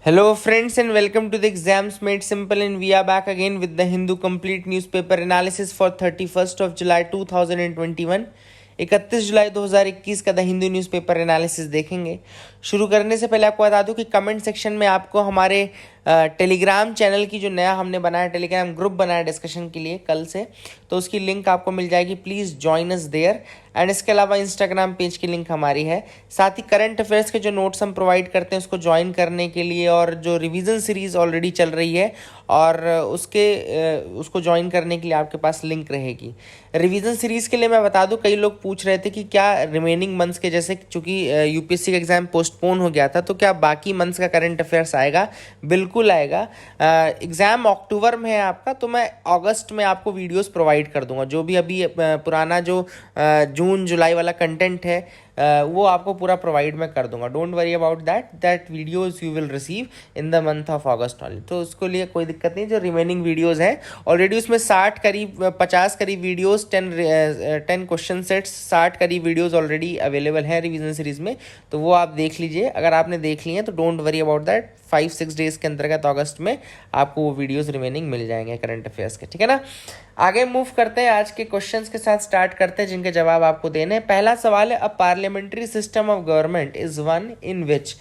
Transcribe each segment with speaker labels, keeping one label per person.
Speaker 1: Hello, friends, and welcome to the Exams Made Simple. And we are back again with the Hindu Complete Newspaper Analysis for 31st of July 2021. 31 जुलाई 2021 का the Hindu newspaper analysis देखेंगे। शुरू करने से पहले आपको बता दूं कि कमेंट सेक्शन में आपको हमारे टेलीग्राम चैनल की जो नया हमने बनाया टेलीग्राम ग्रुप बनाया डिस्कशन के लिए कल से, तो उसकी लिंक आपको मिल जाएगी। Please join us there. And इसके अलावा इंस्टाग्राम पेज की लिंक हमारी है। साथ ही करंट अफेयर्स के जो नोट्स हम प्रोवाइड करते हैं उसको ज्वाइन करने के लिए, और जो रिवीजन सीरीज ऑलरेडी चल रही है और उसको ज्वाइन करने के लिए आपके पास लिंक रहेगी। रिवीजन सीरीज़ के लिए मैं बता दूं, कई लोग पूछ रहे थे कि क्या रिमेनिंग मंथ्स के, जैसे चूँकि यूपीएससी का एग्ज़ाम पोस्टपोन हो गया था, तो क्या बाकी मंथ्स का करंट अफेयर्स आएगा? बिल्कुल आएगा। एग्ज़ाम अक्टूबर में है आपका, तो मैं अगस्त में आपको वीडियोस प्रोवाइड कर दूंगा। जो भी अभी पुराना जो जून जुलाई वाला कंटेंट है वो आपको पूरा प्रोवाइड मैं कर दूंगा। Don't worry about that videos you will receive in the month of August only. तो उसके लिए कोई दिक्कत नहीं। जो रिमेनिंग वीडियोस हैं ऑलरेडी उसमें 50 करीब वीडियोस, 10 क्वेश्चन सेट्स, 60 करीब वीडियोस ऑलरेडी अवेलेबल हैं रिवीजन सीरीज में, तो वो आप देख लीजिए। अगर आपने देख लिए हैं तो don't worry about that. 5-6 days के अंतर्गत अगस्त में आपको वो वीडियोस रिमेनिंग मिल जाएंगे करंट अफेयर्स के, ठीक है ना। आगे मूव करते हैं, आज के क्वेश्चंस के साथ स्टार्ट करते हैं जिनके जवाब आपको देने हैं। पहला सवाल है, a parliamentary system of government is one in which.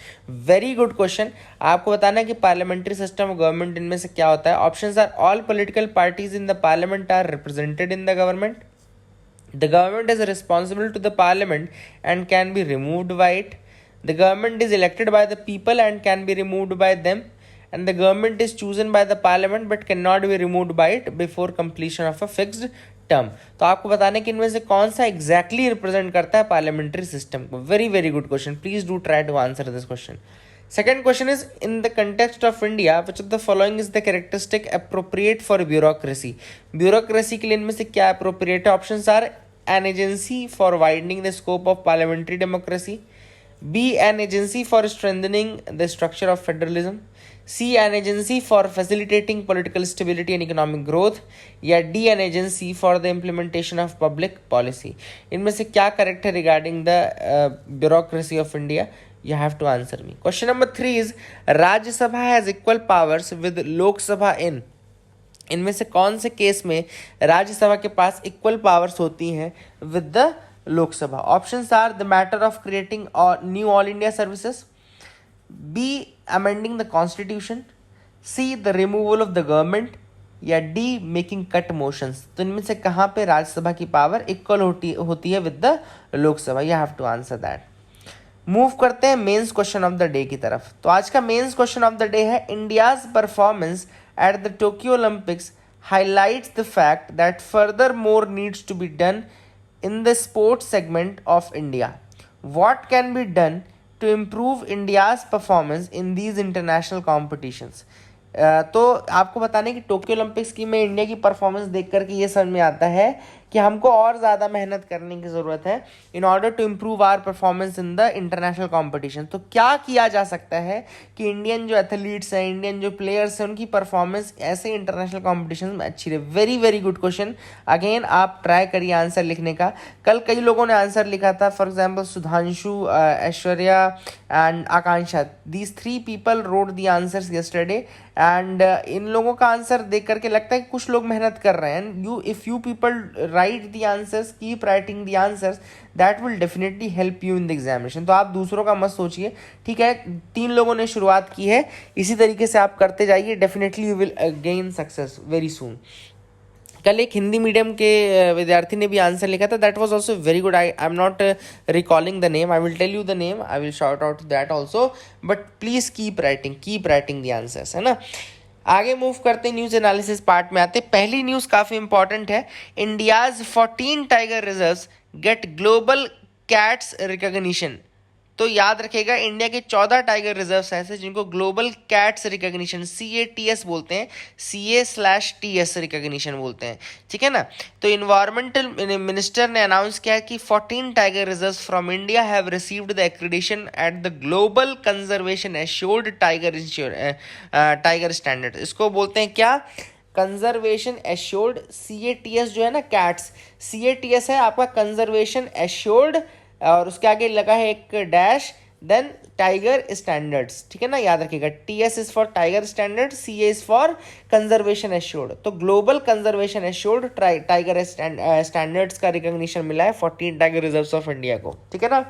Speaker 1: Very good question. आपको बताना है कि पार्लियामेंट्री सिस्टम ऑफ गवर्नमेंट इनमें से क्या होता है। Options are, all political parties in the parliament are represented in the government, the government is responsible to the parliament and can be removed by it, the government is elected by the people and can be removed by them, and the government is chosen by the parliament but cannot be removed by it before completion of a fixed term। तो आपको बताने कि इनमें से कौन सा exactly represent करता है पार्लियामेंट्री सिस्टम को। Very very good question. Please do try to answer this question. Second question is, in the context of India, which of the following is the characteristic appropriate for bureaucracy? Bureaucracy के लिए इनमें से क्या appropriate है? Options are, an agency for widening the scope of parliamentary democracy, B, an agency for strengthening the structure of federalism, C, an agency for facilitating political stability and economic growth, या D, an agency for the implementation of public policy। इनमें से क्या correct है regarding the bureaucracy of India? You have to answer me. Question number 3 is, Rajya Sabha has equal powers with Lok Sabha in। इनमें से कौन से case में राज्यसभा के पास इक्वल पावर्स होती हैं with the Lok Sabha? Options are, the matter of creating new all India services, B, amending the constitution, C, the removal of the government, या D, making cut motions. तो इनमें से कहाँ पे राज्यसभा की पावर इक्वल होती है with the Lok Sabha? You have to answer that. Move करते हैं mains question of the day की तरफ। तो आज का mains question of the day है, India's performance at the Tokyo Olympics highlights the fact that further more needs to be done in the sports segment of India. What can be done to improve India's performance in these international competitions? तो आपको बताने कि Tokyo Olympics की में India की performance देख करके ये समझ में आता है कि हमको और ज़्यादा मेहनत करने की ज़रूरत है in order to improve our performance in the international competition. तो क्या किया जा सकता है कि इंडियन जो एथलीट्स हैं, इंडियन जो प्लेयर्स हैं, उनकी परफॉर्मेंस ऐसे इंटरनेशनल कॉम्पिटिशन में अच्छी रहे। Very very good question. Again आप ट्राई करिए आंसर लिखने का। कल कई लोगों ने आंसर लिखा था, for example Sudhanshu, Aishwarya and Akanksha. These 3 people road the answers yesterday, and in लोगों का आंसर देख करके लगता है कि कुछ लोग मेहनत कर रहे हैं। If you people write the answers, keep writing the answers, that will definitely help you in the examination। तो आप दूसरों का मत सोचिए, ठीक है। 3 लोगों ने शुरुआत की है, इसी तरीके से आप करते जाइए। Definitely you will gain success very soon. कल एक हिंदी मीडियम के विद्यार्थी ने भी आंसर लिखा था, that was also very good. I am not recalling the name, I will tell you the name, I will short out that also, but please keep writing the answers, है ना। आगे move करते हैं, news analysis part में आते। पहली news काफी important है, India's 14 tiger reserves get global cats recognition. तो याद रखिएगा, इंडिया के 14 टाइगर रिजर्व्स ऐसे जिनको ग्लोबल कैट्स रिकॉग्निशन, CATS बोलते हैं, CA/TS रिकॉग्निशन बोलते हैं, ठीक है ना। तो इन्वायरमेंटल मिनिस्टर ने अनाउंस किया कि 14 tiger reserves from India have received the accreditation at the global conservation assured tiger standard. इसको बोलते हैं क्या? Conservation assured. CATS जो है ना, कैट्स, CATS है आपका कंजर्वेशन एश्योर्ड, और उसके आगे लगा है एक डैश, देन टाइगर स्टैंडर्ड्स, ठीक है ना, याद रखिएगा। TS is for tiger standard, CA is for conservation assured. तो global conservation assured tiger standards का रिकॉग्निशन मिला है 14 टाइगर रिजर्व्स ऑफ इंडिया को, ठीक है ना।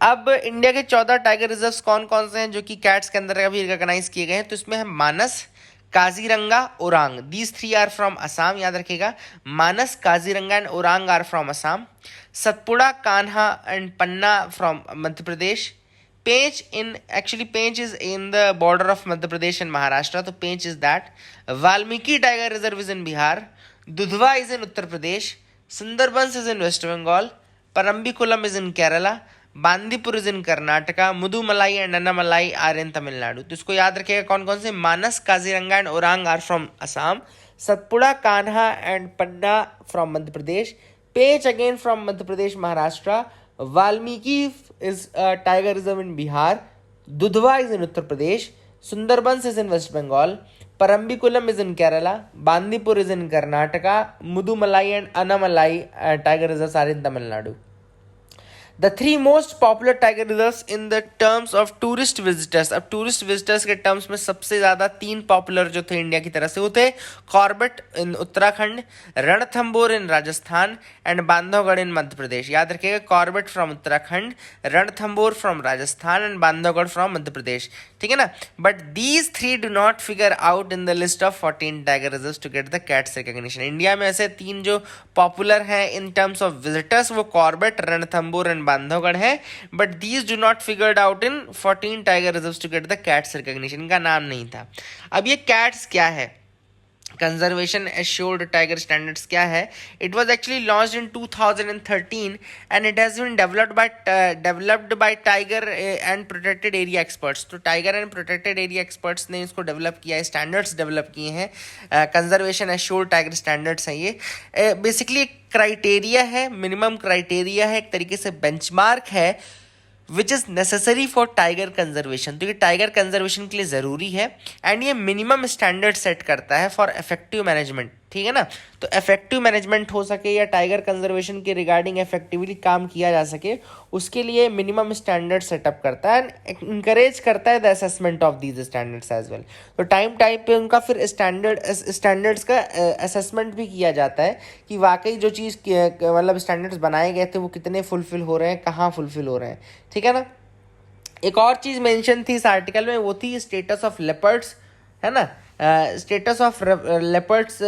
Speaker 1: अब इंडिया के 14 टाइगर रिजर्व्स कौन कौन से हैं जो कि कैट्स के अंदर अभी रिकॉग्नाइज किए गए हैं? तो इसमें है Manas, Kaziranga, Orang. These 3 are from Assam, याद रखिएगा। Manas, Kaziranga and Orang are from Assam. Satpura, Kanha and Panna from Madhya Pradesh. Pench Pench is in the border of Madhya Pradesh and Maharashtra, तो Pench is that. Valmiki tiger reserve is in Bihar. Dudhwa is in Uttar Pradesh. Sundarbans is in West Bengal. Parambikulam is in Kerala. Bandipur is in Karnataka. Mudumalai and Annamalai are in Tamil Nadu. तो इसको याद रखिएगा कौन कौन से, Manas, Kaziranga and Orang are from Assam. Satpura, Kanha and Panna from Madhya Pradesh. Pench again from Madhya Pradesh Maharashtra. Valmiki is tiger reserve in Bihar. Dudhwa is in Uttar Pradesh. Sundarbans is in West Bengal. Parambikulam is in Kerala. Bandipur is in Karnataka. Mudumalai and Annamalai tiger reserves are in Tamil Nadu. The 3 most popular tiger reserves in the terms of tourist visitors। अब tourist visitors के terms में सबसे ज्यादा 3 popular जो थे India की तरफ से वो थे Corbett in Uttarakhand, Ranthambore in Rajasthan and Bandhavgarh in Madhya Pradesh. याद रखिएगा, Corbett from Uttarakhand, Ranthambore from Rajasthan and Bandhavgarh from Madhya Pradesh, ठीक है ना। But these 3 do not figure out in the list of 14 tiger reserves to get the cats recognition. India में ऐसे 3 जो पॉपुलर हैं इन टर्म्स ऑफ विजिटर्स वो कॉर्बेट, रणथंबोर एंड बांधवगढ़ है, but these do not figured out in 14 tiger reserves to get the cats recognition. इनका नाम नहीं था। अब ये कैट्स क्या है, कंजर्वेशन एश्योर्ड टाइगर स्टैंडर्ड्स क्या है? It was actually launched in 2013 and it has been developed by tiger and protected area experts. तो tiger and protected area experts ने इसको डेवलप किया है, स्टैंडर्ड्स डेवलप किए हैं। कंजर्वेशन एश्योर्ड टाइगर स्टैंडर्ड्स हैं ये। बेसिकली एक क्राइटेरिया है, मिनिमम क्राइटेरिया है, एक तरीके से बेंचमार्क है which is necessary for tiger conservation. तो ये टाइगर कंजर्वेशन के लिए ज़रूरी है एंड ये मिनिमम स्टैंडर्ड सेट करता है फॉर इफेक्टिव मैनेजमेंट, ठीक है ना। तो इफेक्टिव मैनेजमेंट हो सके या टाइगर कंजर्वेशन के रिगार्डिंग इफेक्टिवली काम किया जा सके, उसके लिए मिनिमम स्टैंडर्ड सेटअप करता है एंड इंकरेज करता है the assessment of these standards as well. तो टाइम पे उनका फिर स्टैंडर्ड्स का असेसमेंट भी किया जाता है कि वाकई जो चीज़ मतलब स्टैंडर्ड्स बनाए गए थे वो कितने फुलफिल हो रहे हैं, कहाँ फुलफिल हो रहे हैं, ठीक है ना। एक और चीज़ मेंशन थी इस आर्टिकल में, वो थी स्टेटस ऑफ लेपर्ड्स, है ना। Status of leopards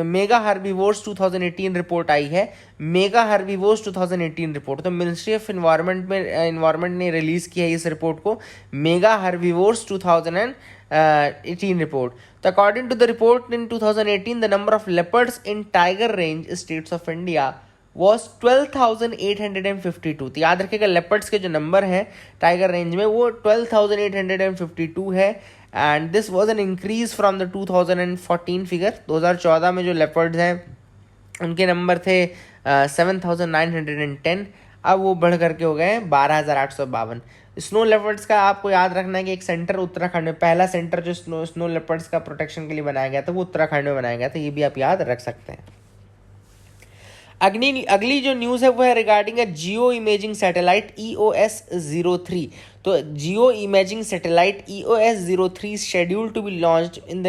Speaker 1: mega herbivores 2018 report आई है, मेगा हर्बीवोर्स 2018 रिपोर्ट। तो मिनिस्ट्री ऑफ इन्वायरमेंट ने रिलीज़ किया है इस रिपोर्ट को, मेगा हर्बीवोर्स 2018 रिपोर्ट। तो according to the report in 2018 the number of leopards in tiger range states of India was 12,852। तो याद रखिएगा लेपर्ड्स के जो नंबर हैं टाइगर रेंज में वो 12,852 है and this was an increase from the 2014 figure. 2014 में जो लेपर्ड्स हैं उनके नंबर थे 7,910, अब वो बढ़ करके हो गए 12,852। स्नो लेपर्ड्स का आपको याद रखना है कि एक सेंटर उत्तराखंड में, पहला सेंटर जो स्नो लेपर्ड्स का प्रोटेक्शन के लिए बनाया गया था वो उत्तराखंड में बनाया गया था, ये भी आप याद रख सकते हैं। अगली जो न्यूज़ है वो है रिगार्डिंग जियो इमेजिंग सैटेलाइट EOS-03। तो geo imaging satellite EOS-03 schedule to be launched in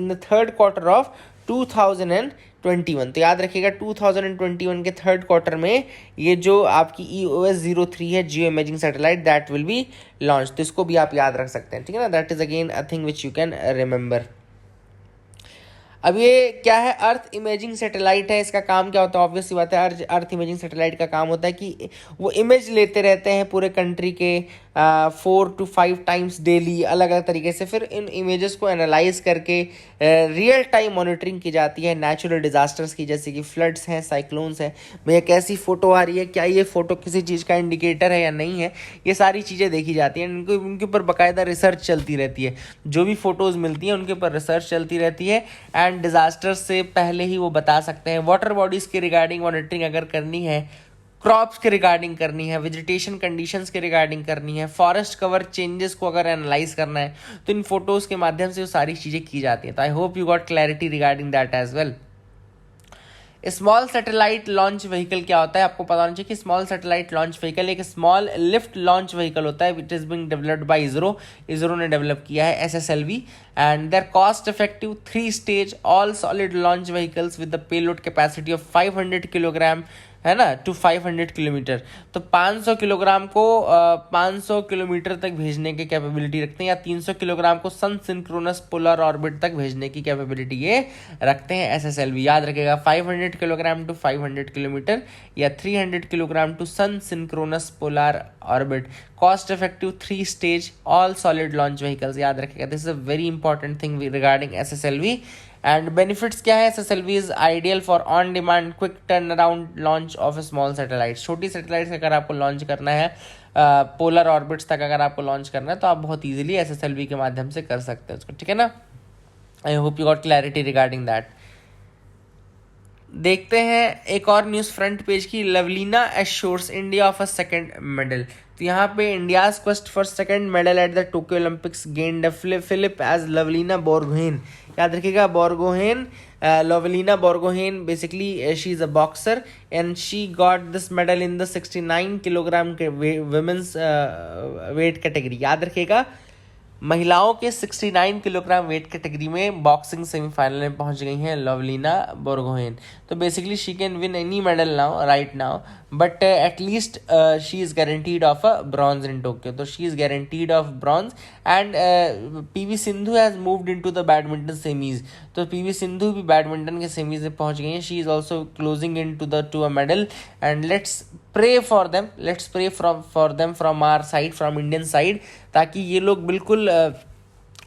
Speaker 1: the third quarter of 2021। तो याद रखिएगा 2021 के थर्ड क्वार्टर में ये जो आपकी EOS-03 है geo imaging satellite that will be launch. तो इसको भी आप याद रख सकते हैं, ठीक है ना। That is again a thing which you can remember. अब ये क्या है, अर्थ इमेजिंग सैटेलाइट है। इसका काम क्या होता है, ऑब्वियस सी बात है, अर्थ इमेजिंग सैटेलाइट का काम होता है कि वो इमेज लेते रहते हैं पूरे कंट्री के 4 to 5 टाइम्स डेली अलग अलग तरीके से, फिर इन इमेजेस को एनालाइज करके रियल टाइम मॉनिटरिंग की जाती है नेचुरल डिजास्टर्स की, जैसे कि फ्लड्स हैं, साइक्लोन्स हैं, भैया कैसी फ़ोटो आ रही है, क्या ये फ़ोटो किसी चीज़ का इंडिकेटर है या नहीं है, ये सारी चीज़ें देखी जाती हैं। उनके ऊपर बाकायदा रिसर्च चलती रहती है, जो भी फ़ोटोज़ मिलती हैं उनके ऊपर रिसर्च चलती रहती है एंड डिज़ास्टर से पहले ही वो बता सकते हैं। वाटर बॉडीज़ के रिगार्डिंग मॉनिटरिंग अगर करनी है, क्रॉप्स के रिगार्डिंग करनी है, वेजिटेशन कंडीशंस के रिगार्डिंग करनी है, फॉरेस्ट कवर चेंजेस को अगर एनालाइज करना है, तो इन फोटोज़ के माध्यम से वो सारी चीज़ें की जाती हैं। तो I hope you got clarity regarding that as well. Small satellite launch vehicle क्या होता है, आपको पता होना चाहिए कि स्मॉल सैटेलाइट लॉन्च व्हीकल एक स्मॉल लिफ्ट लॉन्च व्हीकल होता है which is being developed by ISRO ने डेवलप किया है SSLV, and their cost effective 3 stage all solid launch vehicles with the payload capacity of 500 kilogram, है ना, to 500 kilometre. तो 500 kilogram को 500 किलोमीटर तक भेजने की कैपेबिलिटी रखते हैं, या 300 किलोग्राम को सन सिंक्रोनस पोलर ऑर्बिट तक भेजने की कैपेबिलिटी ये रखते हैं SSLV। याद रखेगा 500 किलोग्राम टू 500 किलोमीटर या 300 kilogram to sun synchronous polar orbit. Cost effective 3 stage all solid launch vehicles, याद रखेगा। This is a very important thing regarding SSLV। And benefits क्या है, SSLV is ideal for on demand quick turn around launch of small satellite. छोटी satellites अगर आपको launch करना है, polar orbits तक अगर आपको लॉन्च करना है, तो आप बहुत इजीली SSLV के माध्यम से कर सकते हैं उसको, ठीक है ना। I hope you got clarity regarding that. देखते हैं एक और न्यूज़ फ्रंट पेज की। Lovlina assures India of a second medal. तो यहाँ पे India's quest for second medal at the Tokyo Olympics gained fillip as Lovlina Borgohain. याद रखिएगा Borgohain, Lovlina Borgohain basically she is a boxer and she got this medal in the 69 kilogram women's weight category. याद रखिएगा महिलाओं के 69 kilogram weight category में boxing semifinal में पहुंच गई हैं लवलीना बोरगोहेन। तो basically she can win any medal now right now, but at least she is guaranteed of a bronze in Tokyo. तो she is guaranteed of bronze and PV Sindhu has moved into the badminton semis. तो PV Sindhu भी badminton के semis में पहुंच गई हैं। She is also closing in to a medal and let's pray for them, let's pray for them from our side, from Indian side, ताकि ये लोग बिल्कुल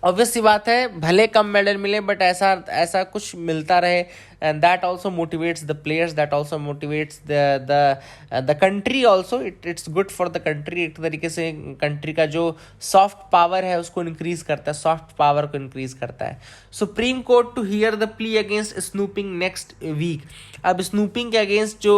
Speaker 1: ऑब्वियस सी बात है भले कम मेडल मिले बट ऐसा कुछ मिलता रहे, and that also motivates the players, that also motivates the country also, it's good for the country। एक तरीके से कंट्री का जो सॉफ्ट पावर है उसको इंक्रीज करता है, सॉफ्ट पावर को इंक्रीज करता है। Supreme Court to hear the plea against snooping next week. अब स्नूपिंग के अगेंस्ट जो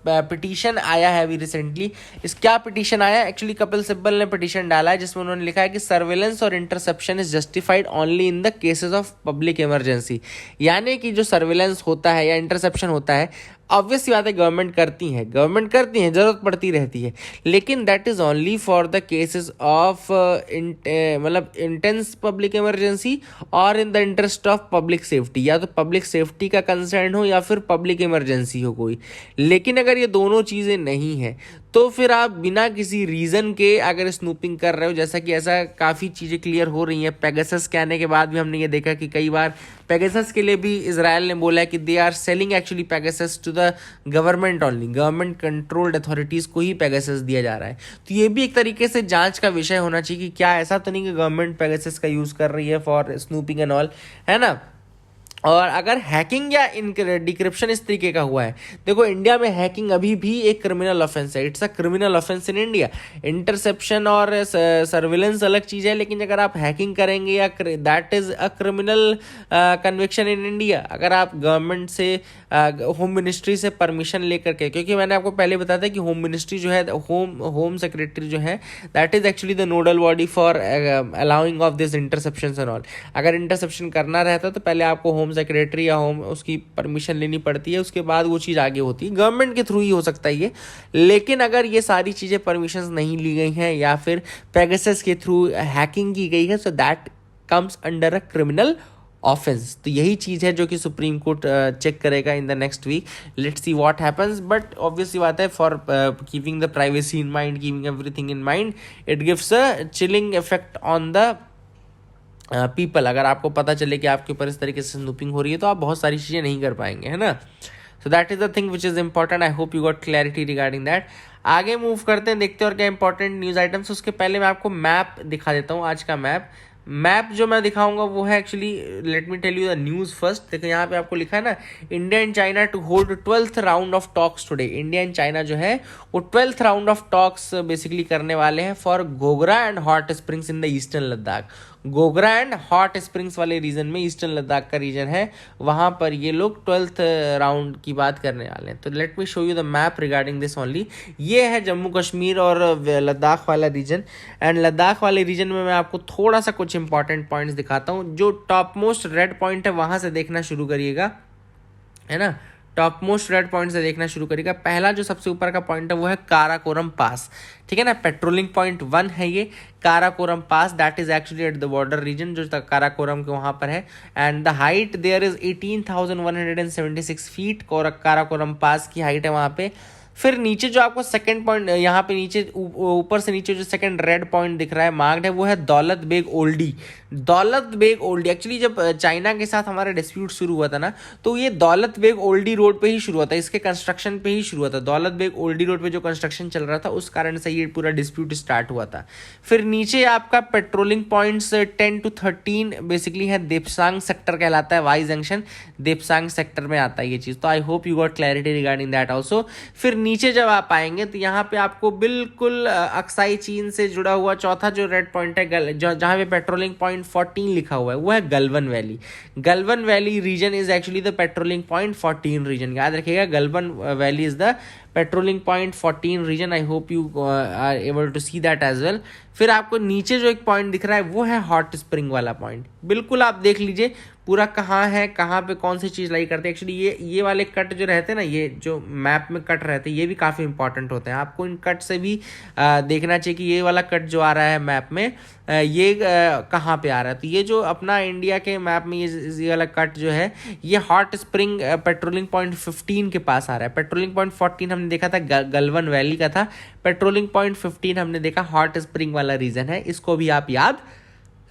Speaker 1: पिटीशन आया है अभी रिसेंटली, इस क्या पिटीशन आया है, एक्चुअली कपिल सिब्बल ने पिटीशन डाला है जिसमें उन्होंने लिखा है कि सर्वेलेंस और interception is justified only in the cases of public emergency. यानी कि जो सर्वेलेंस होता है या इंटरसेप्शन होता है, ऑब्वियस सी बात है गवर्नमेंट करती है, जरूरत पड़ती रहती है, लेकिन that is only for the cases of मतलब इंटेंस पब्लिक इमरजेंसी और in the interest of public safety. या तो पब्लिक सेफ्टी का कंसर्न हो या फिर पब्लिक इमरजेंसी हो कोई। लेकिन अगर ये दोनों चीज़ें नहीं है तो फिर आप बिना किसी रीज़न के अगर स्नूपिंग कर रहे हो, जैसा कि ऐसा काफ़ी चीज़ें क्लियर हो रही हैं। पेगासस के आने के बाद भी हमने ये देखा कि कई बार पेगासस के लिए भी इजराइल ने बोला है कि they are selling actually Pegasus to the government only, government controlled authorities को ही पेगासस दिया जा रहा है। तो ये भी एक तरीके से जांच का विषय होना चाहिए कि क्या ऐसा तो नहीं कि गवर्नमेंट पेगासस का यूज़ कर रही है फॉर स्नूपिंग एंड ऑल, है ना। और अगर हैकिंग या डिक्रिप्शन इस तरीके का हुआ है, देखो इंडिया में हैकिंग अभी भी एक क्रिमिनल ऑफेंस है, it's a criminal offence in India. Interception और सर्विलेंस अलग चीज़ है, लेकिन अगर आप हैकिंग करेंगे या that is a criminal conviction in India. अगर आप गवर्नमेंट से होम मिनिस्ट्री से परमिशन लेकर के, क्योंकि मैंने आपको पहले बताया था कि होम मिनिस्ट्री जो है, होम सेक्रेटरी जो है, that is actually the nodal body for allowing of this interception and all. अगर इंटरसेप्शन करना रहता तो पहले आपको होम सेक्रेटरी या होम उसकी परमिशन लेनी पड़ती है, उसके बाद वो चीज़ आगे होती है, गवर्नमेंट के थ्रू ही हो सकता है ये। लेकिन अगर ये सारी चीज़ें परमिशन नहीं ली गई हैं या फिर पेगासस के थ्रू हैकिंग की गई है, so that comes under a criminal offence. तो यही चीज़ है जो कि सुप्रीम कोर्ट चेक करेगा in the next week. Let's see what happens, but obviously बात है for keeping the privacy in mind, keeping everything in mind, it gives a chilling effect on the people. अगर आपको पता चले कि आपके ऊपर इस तरीके से स्नूपिंग हो रही है तो आप बहुत सारी चीज़ें नहीं कर पाएंगे, है ना। सो that is the thing which is important. I hope you got clarity regarding that. आगे मूव करते हैं, देखते हैं और क्या इंपॉर्टेंट न्यूज़ आइटम्स। उसके पहले मैं आपको मैप दिखा देता हूँ, आज का मैप जो मैं दिखाऊंगा वो है actually, let me tell you the news first. देखो यहाँ पे आपको लिखा है ना, India and China to hold 12th round of talks today. India and China जो है वो 12th round of talks basically करने वाले हैं for Gogra and hot springs in the eastern Ladakh. Gogra and hot springs वाले रीजन में, ईस्टर्न लद्दाख का रीजन है, वहाँ पर ये लोग 12th राउंड की बात करने वाले हैं। तो let me show you the map regarding this only. ये है जम्मू कश्मीर और लद्दाख वाला रीजन, एंड लद्दाख वाले रीजन में मैं आपको थोड़ा सा कुछ इंपॉर्टेंट पॉइंट्स दिखाता हूँ। जो टॉप मोस्ट रेड पॉइंट है वहाँ से देखना शुरू करिएगा, है ना। टॉप मोस्ट रेड पॉइंट से देखना शुरू करेगा। पहला जो सबसे ऊपर का पॉइंट है वो है काराकोरम पास, ठीक है ना, पेट्रोलिंग पॉइंट 1 है ये Karakoram pass, that is actually at the border region जो काराकोरम के वहाँ पर है। And the height there is 18,176 feet, Karakoram pass की हाइट है वहाँ पे। फिर नीचे जो आपको सेकंड पॉइंट यहाँ पे नीचे ऊपर से नीचे जो सेकंड रेड पॉइंट दिख रहा है मार्क्ड है वो है दौलत बेग ओल्डी। दौलत बेग ओल्डी एक्चुअली जब चाइना के साथ हमारा डिस्प्यूट शुरू हुआ था ना, तो ये दौलत बेग ओल्डी रोड पे ही शुरू हुआ था, इसके कंस्ट्रक्शन पे ही शुरू हुआ था। दौलत बेग ओल्डी रोड पे जो कंस्ट्रक्शन चल रहा था उस कारण से ये पूरा डिस्प्यूट स्टार्ट हुआ था। फिर नीचे आपका पेट्रोलिंग पॉइंट्स 10 to 13 बेसिकली है, देपसांग सेक्टर कहलाता है, वाई जंक्शन देपसांग सेक्टर में आता है ये चीज़। तो I hope you got clarity regarding that also. फिर नीचे जब आप आएंगे तो यहाँ पे आपको बिल्कुल अक्साई चीन से जुड़ा हुआ चौथा जो रेड पॉइंट है जहाँ पे पेट्रोलिंग पॉइंट 14 लिखा हुआ है वो है Galwan valley. Galwan valley region is actually the patrolling point 14 region, याद रखिएगा Galwan valley is the patrolling point 14 region. I hope you are able to see that as well. फिर आपको नीचे जो एक पॉइंट दिख रहा है वो है हॉट स्प्रिंग वाला पॉइंट, बिल्कुल आप देख लीजिए पूरा कहाँ है, कहाँ पे कौन सी चीज़ लाई करते हैं। एक्चुअली ये वाले कट जो रहते हैं ना, ये जो मैप में कट रहते हैं ये भी काफ़ी इंपॉर्टेंट होते हैं, आपको इन कट से भी देखना चाहिए कि ये वाला कट जो आ रहा है मैप में ये कहाँ पे आ रहा है। तो ये जो अपना इंडिया के मैप में ये वाला कट जो है ये हॉट स्प्रिंग पेट्रोलिंग पॉइंट 15 के पास आ रहा है। पेट्रोलिंग पॉइंट 14 हमने देखा था गलवन वैली का था, पेट्रोलिंग पॉइंट 15 हमने देखा हॉट स्प्रिंग वाला रीजन है, इसको भी आप याद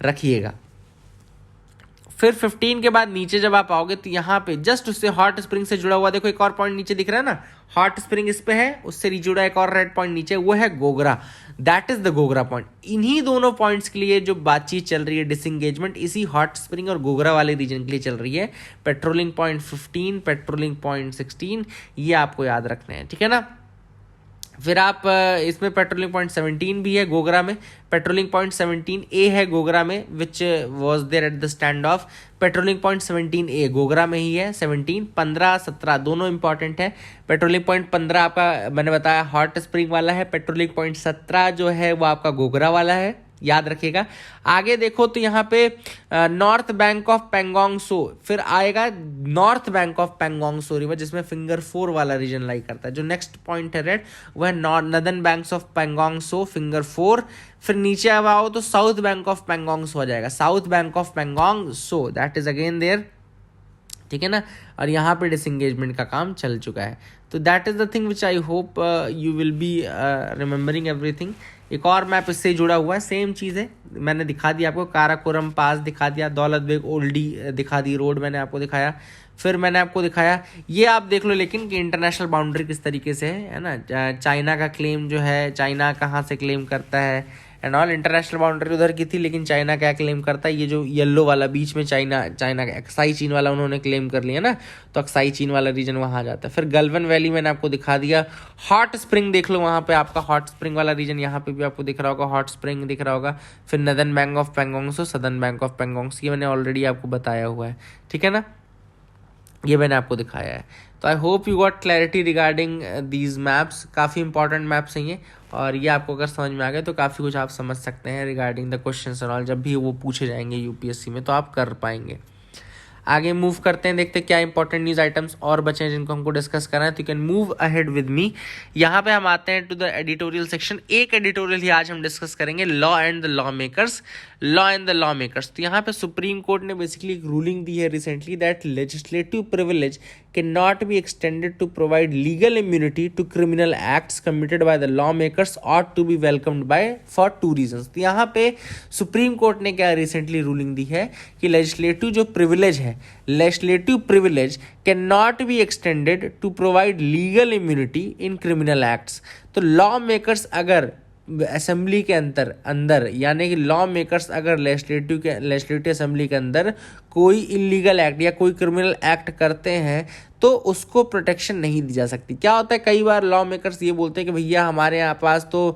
Speaker 1: रखिएगा। फिर 15 के बाद नीचे जब आप आओगे तो यहाँ पे जस्ट उससे हॉट स्प्रिंग से जुड़ा हुआ देखो एक और पॉइंट नीचे दिख रहा है ना, हॉट स्प्रिंग इस पे है, उससे जुड़ा एक और रेड पॉइंट नीचे वो है Gogra, that is the Gogra point. इन्हीं दोनों पॉइंट्स के लिए जो बातचीत चल रही है डिसएंगेजमेंट इसी हॉट स्प्रिंग और गोगरा वाले रीजन के लिए चल रही है। पेट्रोलिंग पॉइंट 15 पेट्रोलिंग पॉइंट 16 ये आपको याद रखने हैं, ठीक है ना। फिर आप इसमें पेट्रोलिंग पॉइंट 17 भी है गोगरा में, पेट्रोलिंग पॉइंट 17A है गोगरा में which was there at the stand off. Patrolling point 17A Gogra में ही है। 17 15 17 दोनों इंपॉर्टेंट है। पेट्रोलिंग पॉइंट 15 आपका मैंने बताया हॉट स्प्रिंग वाला है, पेट्रोलिंग पॉइंट 17 जो है वो आपका गोगरा वाला है, याद रखिएगा। आगे देखो तो यहाँ पे north bank of Pangong Tso, फिर आएगा north bank of Pangong Tso river जिसमें फिंगर 4 वाला रीजन लाई करता है। जो नेक्स्ट पॉइंट है रेड वह northern banks of Pangong Tso finger 4। फिर नीचे अब आओ तो south bank of Pangong Tso हो जाएगा, south bank of Pangong Tso that is again there, ठीक है ना। और यहाँ पे डिसएंगेजमेंट का काम चल चुका है। तो that is the thing which I hope you will be remembering everything. एक और मैप इससे जुड़ा हुआ है, सेम चीज़ है, मैंने दिखा दिया आपको, काराकोरम पास दिखा दिया, दौलत बेग ओल्डी दिखा दी रोड मैंने आपको दिखाया। फिर मैंने आपको दिखाया ये आप देख लो लेकिन कि इंटरनेशनल बाउंड्री किस तरीके से है ना। चाइना का क्लेम जो है, चाइना कहाँ से क्लेम करता है एंड ऑल, इंटरनेशनल बाउंड्री उधर की थी लेकिन चाइना क्या क्लेम करता है, ये जो येलो वाला बीच में चाइना का अक्साई चीन वाला उन्होंने क्लेम कर लिया ना, तो अक्साई चीन वाला रीजन वहाँ जाता है। फिर गलवन वैली मैंने आपको दिखा दिया, हॉट स्प्रिंग देख लो वहाँ पे आपका हॉट स्प्रिंग वाला रीजन, यहाँ पे भी आपको दिख रहा होगा हॉट स्प्रिंग दिख रहा होगा। फिर northern bank of Pangong Tso, southern bank of Pangong Tso, ये मैंने ऑलरेडी आपको बताया हुआ है, ठीक है ना, ये मैंने आपको दिखाया है। तो I hope you got clarity regarding these maps, काफ़ी इंपॉर्टेंट मैप्स हैं ये, और ये आपको अगर समझ में आ गए तो काफ़ी कुछ आप समझ सकते हैं रिगार्डिंग द क्वेश्चंस और ऑल, जब भी वो पूछे जाएंगे यूपीएससी में तो आप कर पाएंगे। आगे मूव करते हैं, देखते हैं क्या इंपॉर्टेंट न्यूज़ आइटम्स और बचे हैं जिनको हमको डिस्कस करना है। तो you can move ahead with me. यहाँ पे हम आते हैं टू द एडिटोरियल सेक्शन। एक एडिटोरियल ही आज हम डिस्कस करेंगे, law and the law makers, law and the law makers. तो यहाँ पे सुप्रीम कोर्ट ने बेसिकली एक रूलिंग दी है recently that legislative privilege can not be extended to provide legal immunity to criminal acts committed by the law makers और to B welcomed by for 2 reasons. तो यहाँ पे सुप्रीम कोर्ट ने क्या रिसेंटली रूलिंग दी है कि लेजिस्लेटिव जो प्रिविलेज है, legislative privilege cannot be extended to provide legal immunity in criminal acts। तो लॉ मेकर्स अगर असेंबली के अंदर यानी कि लॉ मेकर्स अगर लेजिस्लेटिव असेंबली के अंदर कोई इलीगल एक्ट या कोई क्रिमिनल एक्ट करते हैं तो उसको प्रोटेक्शन नहीं दी जा सकती। क्या होता है, कई बार लॉ मेकर्स ये बोलते हैं कि भैया हमारे यहाँ पास तो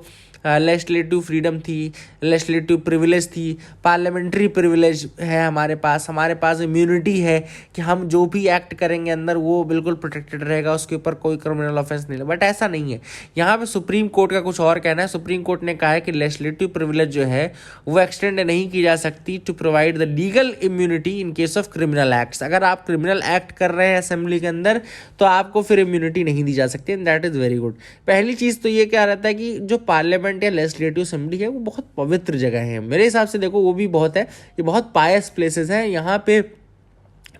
Speaker 1: लेजिस्लेटिव फ्रीडम थी, लेजिस्लेटिव प्रिविलेज थी, पार्लियामेंट्री प्रिविलेज है हमारे पास इम्यूनिटी है कि हम जो भी एक्ट करेंगे अंदर वो बिल्कुल प्रोटेक्टेड रहेगा, उसके ऊपर कोई क्रिमिनल ऑफेंस नहीं। बट ऐसा नहीं है, यहाँ पे सुप्रीम कोर्ट का कुछ और कहना है। सुप्रीम कोर्ट ने कहा है कि लेजिस्लेटिव प्रिविलेज जो है वो एक्सटेंड नहीं की जा सकती to provide the legal immunity in case of criminal acts. अगर आप क्रिमिनल एक्ट कर रहे हैं असेंबली के अंदर तो आपको फिर इम्यूनिटी नहीं दी जा सकती, and that is very good. पहली चीज़ तो ये क्या रहता है कि जो पार्लियामेंट या लेजिस्लेटिव असेंबली है वो बहुत पवित्र जगह है मेरे हिसाब से। देखो वो भी बहुत है, ये बहुत पायस प्लेसेस हैं, यहाँ पे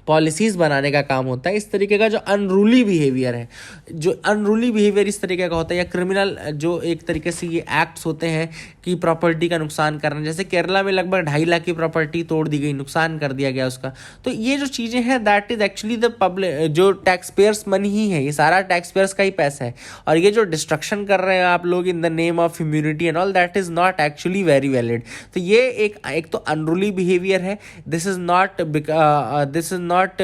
Speaker 1: पॉलिसीज़ बनाने का काम होता है। इस तरीके का जो अनरूली बिहेवियर है, जो अनरूली बिहेवियर इस तरीके का होता है, या क्रिमिनल जो एक तरीके से ये एक्ट्स होते हैं कि प्रॉपर्टी का नुकसान करना, जैसे केरला में लगभग 2.5 लाख की प्रॉपर्टी तोड़ दी गई, नुकसान कर दिया गया उसका। तो ये जो चीज़ें हैं that is actually the public, जो टैक्स पेयर्स मनी ही है, ये सारा टैक्स पेयर्स का ही पैसा है। और ये जो डिस्ट्रक्शन कर रहे हैं आप लोग in the name of immunity and all, that is not actually very valid. तो ये एक तो अनरूली बिहेवियर है, दिस इज़ नॉट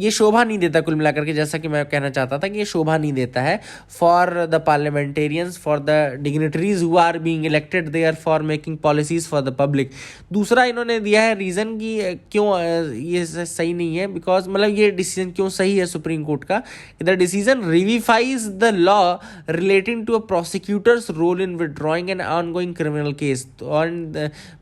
Speaker 1: ये शोभा नहीं देता कुल मिलाकर के। जैसा कि मैं कहना चाहता था कि ये शोभा नहीं देता है for the parliamentarians, for the dignitaries who are being elected there for making policies for the public. दूसरा इन्होंने दिया है रीज़न कि क्यों ये सही नहीं है, बिकॉज मतलब ये डिसीजन क्यों सही है सुप्रीम कोर्ट का, the decision revivifies the law relating to a prosecutor's role in withdrawing an ongoing criminal case. और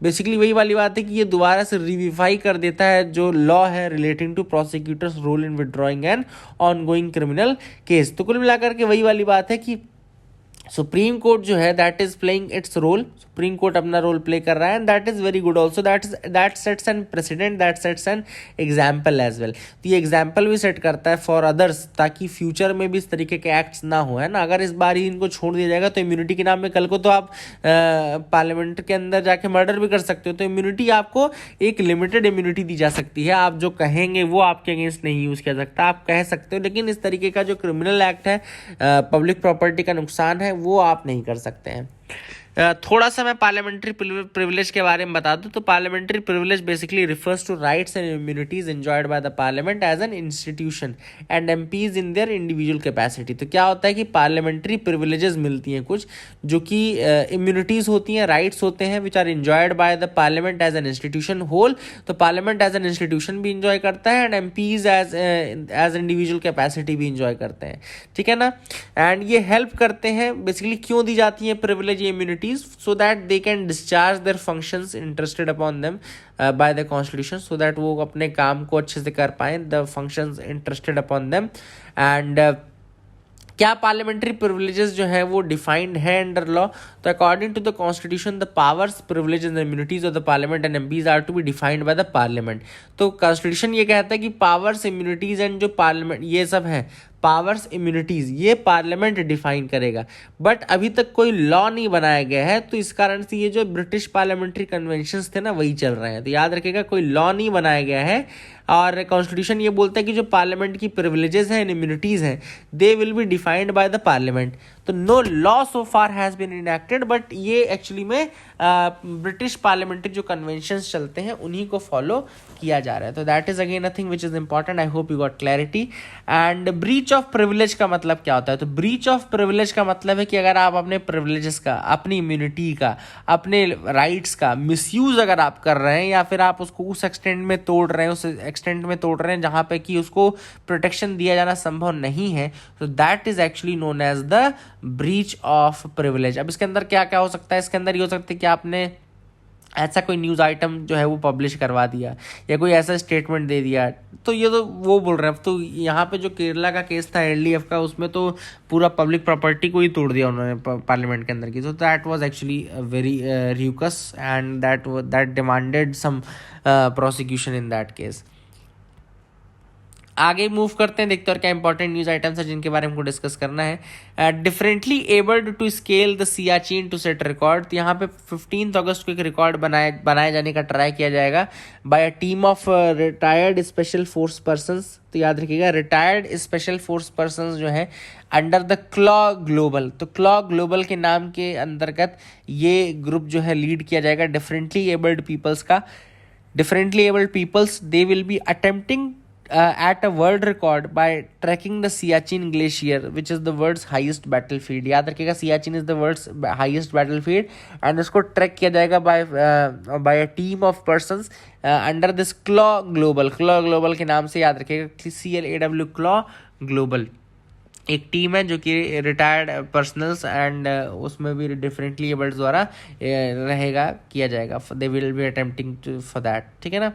Speaker 1: बेसिकली वही वाली बात है कि ये दोबारा से रिविफाई कर देता है जो लॉ है relating to prosecutor's role in withdrawing an ongoing criminal case. तो कुल मिलाकर के वही वाली बात है कि सुप्रीम कोर्ट जो है that is playing its role, Supreme Court अपना रोल प्ले कर रहा है, and that is very good also. That sets an precedent, that sets an example as well. तो ये एग्जाम्पल भी सेट करता है फॉर अदर्स, ताकि फ्यूचर में भी इस तरीके के एक्ट्स ना हो, है ना। अगर इस बार ही इनको छोड़ दिया जाएगा तो इम्यूनिटी के नाम में कल को तो आप पार्लियामेंट के अंदर जाके मर्डर भी कर सकते हो। तो इम्यूनिटी आपको एक लिमिटेड इम्यूनिटी दी जा सकती है, आप जो कहेंगे वो आपके अगेंस्ट नहीं यूज़ किया सकता, आप कह सकते हो, लेकिन इस तरीके का जो क्रिमिनल एक्ट है, पब्लिक प्रॉपर्टी का नुकसान है, वो आप नहीं कर सकते हैं। थोड़ा सा मैं पार्लियामेंट्री प्रिविलेज के बारे में बता दूं तो parliamentary privilege basically refers to rights and immunities enjoyed by the parliament as an institution and MPs in their individual capacity. तो क्या होता है कि पार्लियामेंट्री प्रिविलेजेस मिलती हैं कुछ, जो कि इम्यूनिटीज होती हैं, राइट्स होते हैं which are enjoyed by the parliament as an institution whole. तो पार्लियामेंट एज एन इंस्टीट्यूशन भी इंजॉय करता है, and MPs as individual capacity भी इंजॉय करते हैं, ठीक है ना। एंड ये हेल्प करते हैं, बेसिकली क्यों दी जाती है privilege immunity, so that they can discharge their functions entrusted upon them by the constitution, so that वो अपने काम को अच्छे से कर पाएं, the functions entrusted upon them। and क्या पार्लियामेंट्री प्रिविलेजेस जो है वो डिफाइंड है अंडर लॉ। तो according to the constitution the powers, privileges and immunities of the parliament and MPs are to be defined by the parliament. तो constitution ये कहता है कि पावर्स, इम्यूनिटीज एंड जो पार्लियामेंट, ये सब है पावर्स, इम्यूनिटीज, ये पार्लियामेंट डिफाइन करेगा। बट अभी तक कोई लॉ नहीं बनाया गया है, तो इस कारण से ये जो ब्रिटिश पार्लियामेंट्री कन्वेंशंस थे ना वही चल रहे हैं। तो याद रखिएगा कोई लॉ नहीं बनाया गया है, और कॉन्स्टिट्यूशन ये बोलता है कि जो पार्लियामेंट की प्रिविलेजेस हैं, इम्यूनिटीज हैं, they will be defined by the parliament. तो no law so far has been enacted, but ये एक्चुअली में ब्रिटिश पार्लियामेंट्री जो कन्वेंशंस चलते हैं उन्हीं को फॉलो किया जा रहा है। तो that is again a thing which is important. I hope you got clarity. And breach of privilege का मतलब क्या होता है? तो ब्रीच ऑफ प्रिविलेज का मतलब है कि अगर आप अपने प्रिविलेजेस का, अपनी इम्यूनिटी का, अपने राइट्स का मिसयूज अगर आप कर रहे हैं, या फिर आप उसको उस एक्सटेंट में तोड़ रहे हैं, उस एक्सटेंट में तोड़ रहे हैं जहाँ पे कि उसको प्रोटेक्शन दिया जाना संभव नहीं है, तो that is actually known as the breach of privilege. अब इसके अंदर क्या क्या हो सकता है? इसके अंदर ये हो सकता है कि आपने ऐसा कोई न्यूज़ आइटम जो है वो पब्लिश करवा दिया, या कोई ऐसा स्टेटमेंट दे दिया, तो ये तो वो बोल रहे हैं। तो यहाँ पे जो केरला का केस था एलडीएफ का, उसमें तो पूरा पब्लिक प्रॉपर्टी को ही तोड़ दिया उन्होंने पार्लियामेंट के अंदर की। तो that was actually very raucous, and that demanded some prosecution in that case. आगे मूव करते हैं, देखते हैं और क्या इंपॉर्टेंट न्यूज़ आइटम्स है जिनके बारे में हमको डिस्कस करना है। Differently abled to scale the Siachen to set record. तो यहाँ पे 15 अगस्त को एक रिकॉर्ड बनाए जाने का ट्राई किया जाएगा by a team of retired special force persons. तो याद रखिएगा रिटायर्ड स्पेशल फोर्स पर्सनस जो है अंडर द क्लॉ ग्लोबल। तो क्लॉ ग्लोबल के नाम के अंतर्गत ये ग्रुप जो है लीड किया जाएगा डिफरेंटली एबल्ड पीपल्स का। Differently abled peoples they will be attempting at a world record by trekking the Siachen Glacier, which is the world's highest battlefield. याद रखिएगा Siachen is the world's highest battlefield, and इसको track किया जाएगा by a team of persons under this Claw Global के नाम से याद रखिएगा, CLAW Claw Global एक टीम है जो कि रिटायर्ड पर्सनल्स एंड उसमें भी डिफरेंटली एबल्ड द्वारा रहेगा, किया जाएगा. दे will be attempting for that. ठीक है ना.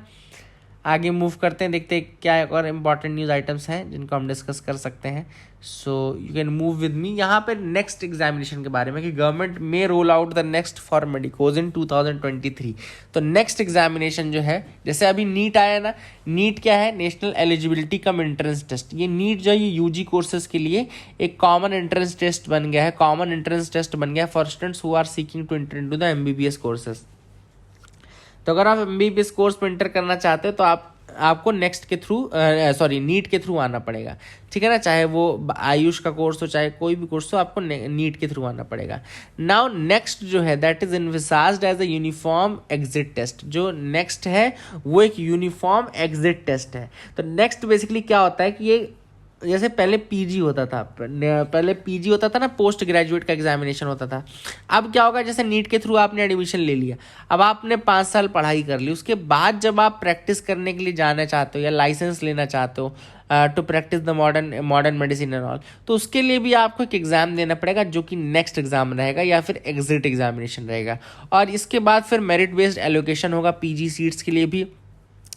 Speaker 1: आगे मूव करते हैं, देखते हैं क्या और इम्पॉर्टेंट न्यूज़ आइटम्स हैं जिनको हम डिस्कस कर सकते हैं. So you can move with me. यहाँ पे नेक्स्ट एग्जामिनेशन के बारे में कि गवर्नमेंट में roll out the NEXT for medicos in 2023. तो नेक्स्ट एग्जामिनेशन जो है, जैसे अभी नीट आया ना, नीट क्या है, national eligibility cum entrance test. ये नीट जो है ये यूजी कोर्सेज के लिए एक कॉमन एंट्रेंस टेस्ट बन गया है, कॉमन एंट्रेंस टेस्ट बन गया है for students who are seeking to enter into the MBBS courses. तो अगर आप एमबीबीएस कोर्स में एंटर करना चाहते हो तो आपको नेक्स्ट के थ्रू नीट के थ्रू आना पड़ेगा. ठीक है ना. चाहे वो आयुष का कोर्स हो, चाहे कोई भी कोर्स हो, आपको नीट के थ्रू आना पड़ेगा. नाउ नेक्स्ट जो है that is envisaged as a uniform exit test. जो नेक्स्ट है वो एक यूनिफॉर्म एग्जिट टेस्ट है. तो नेक्स्ट बेसिकली क्या होता है कि ये जैसे पहले पीजी होता था ना, पोस्ट ग्रेजुएट का एग्जामिनेशन होता था. अब क्या होगा, जैसे नीट के थ्रू आपने एडमिशन ले लिया, अब आपने 5 साल पढ़ाई कर ली, उसके बाद जब आप प्रैक्टिस करने के लिए जाना चाहते हो या लाइसेंस लेना चाहते हो to practise the modern medicine and all, तो उसके लिए भी आपको एक एग्जाम देना पड़ेगा जो कि नेक्स्ट एग्जाम रहेगा या फिर एग्जिट एग्जामिनेशन रहेगा. और इसके बाद फिर मेरिट बेस्ड एलोकेशन होगा पीजी सीट्स के लिए भी,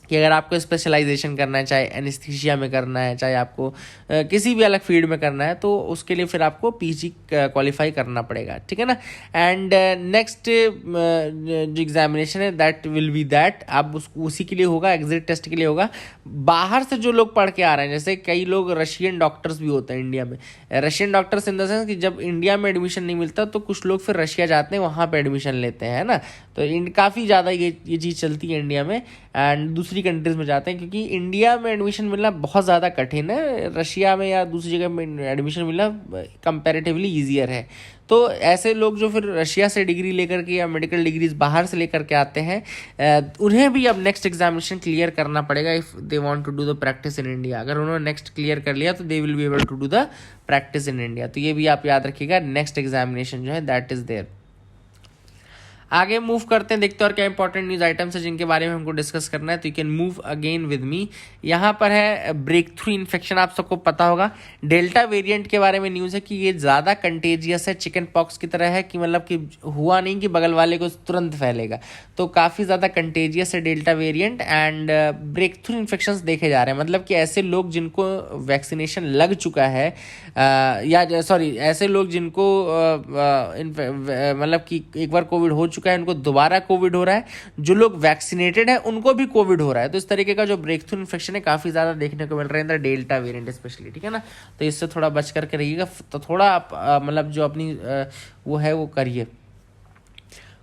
Speaker 1: कि अगर आपको स्पेशलाइजेशन करना है, चाहे एनेस्थीसिया में करना है, चाहे आपको किसी भी अलग फील्ड में करना है, तो उसके लिए फिर आपको पीजी क्वालिफाई करना पड़ेगा. ठीक है ना. एंड नेक्स्ट जो एग्जामिनेशन है दैट विल बी दैट, अब उसी के लिए होगा, एग्जिट टेस्ट के लिए होगा. बाहर से जो लोग पढ़ के आ रहे हैं, जैसे कई लोग रशियन डॉक्टर्स भी होते हैं इंडिया में. Russian doctors in the sense कि जब इंडिया में एडमिशन नहीं मिलता तो कुछ लोग फिर रशिया जाते हैं, वहाँ पर एडमिशन लेते हैं ना. तो काफ़ी ज़्यादा ये चीज़ चलती है इंडिया में, एंड दूसरी कंट्रीज में जाते हैं, क्योंकि इंडिया में एडमिशन मिलना बहुत ज़्यादा कठिन है, रशिया में या दूसरी जगह में एडमिशन मिलना कंपैरेटिवली ईजियर है. तो ऐसे लोग जो फिर रशिया से डिग्री लेकर के या मेडिकल डिग्रीज बाहर से लेकर के आते हैं, उन्हें भी अब नेक्स्ट एग्जामिनेशन क्लियर करना पड़ेगा if they want to do the practice in India. अगर उन्होंने नेक्स्ट क्लियर कर लिया तो they will be able to do the practice in India. तो ये भी आप याद रखिएगा, नेक्स्ट एग्जामिनेशन जो है दैट इज़ देयर. आगे मूव करते हैं, देखते हैं और क्या इंपॉर्टेंट न्यूज़ आइटम्स है जिनके बारे में हमको डिस्कस करना है. तो you can move again with me. यहाँ पर है ब्रेक थ्रू इन्फेक्शन. आप सबको पता होगा डेल्टा वेरिएंट के बारे में न्यूज़ है कि ये ज़्यादा कंटेजियस है, चिकन पॉक्स की तरह है, कि मतलब कि हुआ नहीं कि बगल वाले को तुरंत फैलेगा. तो काफ़ी ज़्यादा कंटेजियस है delta variant. And breakthrough infections देखे जा रहे हैं, मतलब कि ऐसे लोग जिनको वैक्सीनेशन लग चुका है, ऐसे लोग जिनको मतलब कि एक बार कोविड हो चुका है, उनको दोबारा कोविड हो रहा है, जो लोग वैक्सीनेटेड है उनको भी कोविड हो रहा है. तो इस तरीके का जो ब्रेक थ्रू इन्फेक्शन है काफ़ी ज़्यादा देखने को मिल रहा है डेल्टा वेरिएंट स्पेशली. ठीक है ना. तो इससे थोड़ा बच करके रहिएगा. तो थोड़ा आप मतलब जो अपनी वो है वो करिए.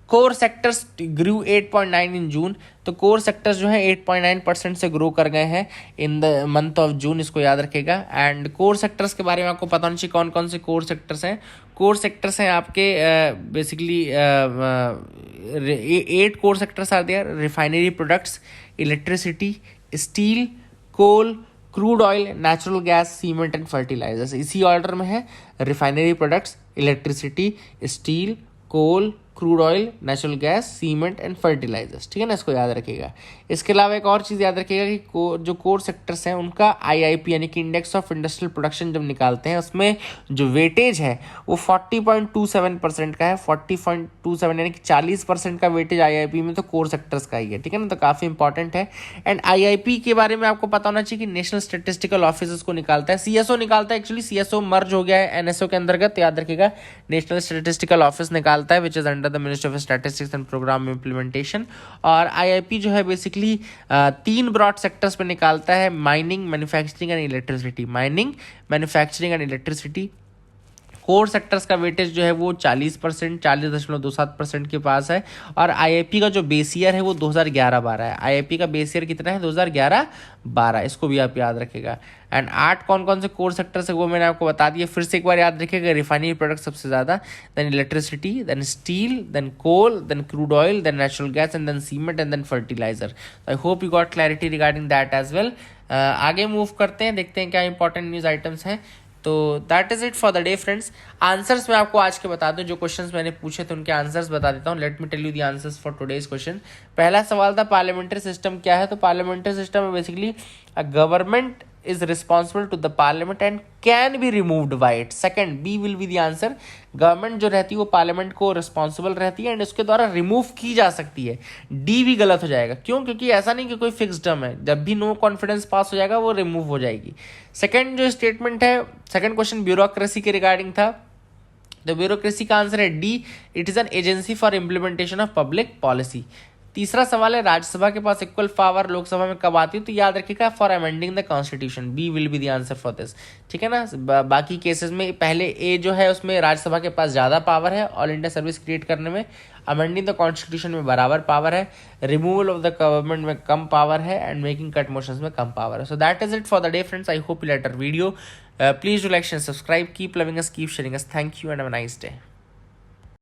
Speaker 1: कोर सेक्टर्स ग्रू 8.9 इन जून. तो कोर सेक्टर्स जो है 8.9% से ग्रो कर गए हैं in the month of June, इसको याद रखेगा. एंड कोर सेक्टर्स के बारे में आपको पता होना चाहिए कौन कौन से कोर सेक्टर्स हैं. कोर सेक्टर्स हैं आपके basically 8 core sectors are there. Refinery products, electricity, steel, coal, crude oil, natural gas, cement and fertilisers. इसी ऑर्डर में है. Refinery products, electricity, steel, coal, crude oil, natural gas, cement and fertilisers. ठीक है ना. इसको याद रखिएगा. इसके अलावा एक और चीज़ याद रखिएगा कि जो कोर सेक्टर्स हैं उनका IIP यानी कि इंडेक्स ऑफ इंडस्ट्रियल प्रोडक्शन जब निकालते हैं, उसमें जो वेटेज है वो 40.27% का है. 40.27 यानी कि 40% का वेटेज IIP में तो कोर सेक्टर्स का ही है. ठीक है ना. तो काफ़ी इंपॉर्टेंट है. एंड IIP के बारे में आपको पता होना चाहिए कि नेशनल स्टेटिस्टिकल ऑफिस उसको निकालता है. CSO निकालता है. एक्चुअली CSO मर्ज हो गया है NSO के अंतर्गत. याद रखिएगा, नेशनल स्टेटिस्टिकल ऑफिस निकालता है which is under the ministry of statistics and programme implementation. और IIP जो है बेसिकली 3 ब्रॉड सेक्टर्स पे निकालता है. Mining, manufacturing and electricity. Mining, manufacturing and electricity. Core sectors का वेटेज जो है वो 40%, 40.27% के पास है. और IIP का जो बेस ईयर है वो 2011-12 है. IIP का बेस ईयर कितना है? 2011-12. इसको भी आप याद रखेगा. एंड 8 कौन कौन से कोर सेक्टर्स है वो मैंने आपको बता दिया. फिर से एक बार याद रखिएगा. रिफाइनरी प्रोडक्ट सबसे ज़्यादा, then electricity, then steel, then coal, then crude oil, then natural gas and then cement and then fertiliser. I hope you got clarity regarding that as well. आगे मूव करते हैं, देखते हैं क्या इंपॉर्टेंट न्यूज़ आइटम्स हैं। तो that is it for the day friends. Answers मैं आपको आज के बता दूं, जो क्वेश्चंस मैंने पूछे थे उनके आंसर्स बता देता हूं। Let me tell you the answers for today's question. पहला सवाल था पार्लियामेंट्री सिस्टम क्या है, तो पार्लियामेंट्री सिस्टम में basically a government is responsible to the parliament and can be removed by it. Second, B will be the answer. Government जो रहती है वो पार्लियामेंट को रिस्पॉन्सिबल रहती है एंड उसके द्वारा रिमूव की जा सकती है। डी भी गलत हो जाएगा, क्यों? क्योंकि ऐसा नहीं कि कोई फिक्स टर्म है, जब भी नो कॉन्फिडेंस पास हो जाएगा वो रिमूव हो जाएगी। सेकंड जो स्टेटमेंट है, सेकंड क्वेश्चन ब्यूरोक्रेसी के रिगार्डिंग था, तो ब्यूरोक्रेसी का आंसर है D, it is an agency for implementation of public policy. तीसरा सवाल है राज्यसभा के पास इक्वल पावर लोकसभा में कब आती है, तो याद रखिएगा for amending the constitution. B will be the answer for this, ठीक है ना। बाकी केसेस में पहले ए जो है उसमें राज्यसभा के पास ज़्यादा पावर है ऑल इंडिया सर्विस क्रिएट करने में, अमेंडिंग द कॉन्स्टिट्यूशन में बराबर पावर है, रिमूवल ऑफ द गवर्नमेंट में कम पावर है एंड मेकिंग कट मोशंस में कम पावर है। So that is it for the day friends. I hope you like our video. Please do like and subscribe, keep loving us, keep sharing us. Thank you and have a nice day.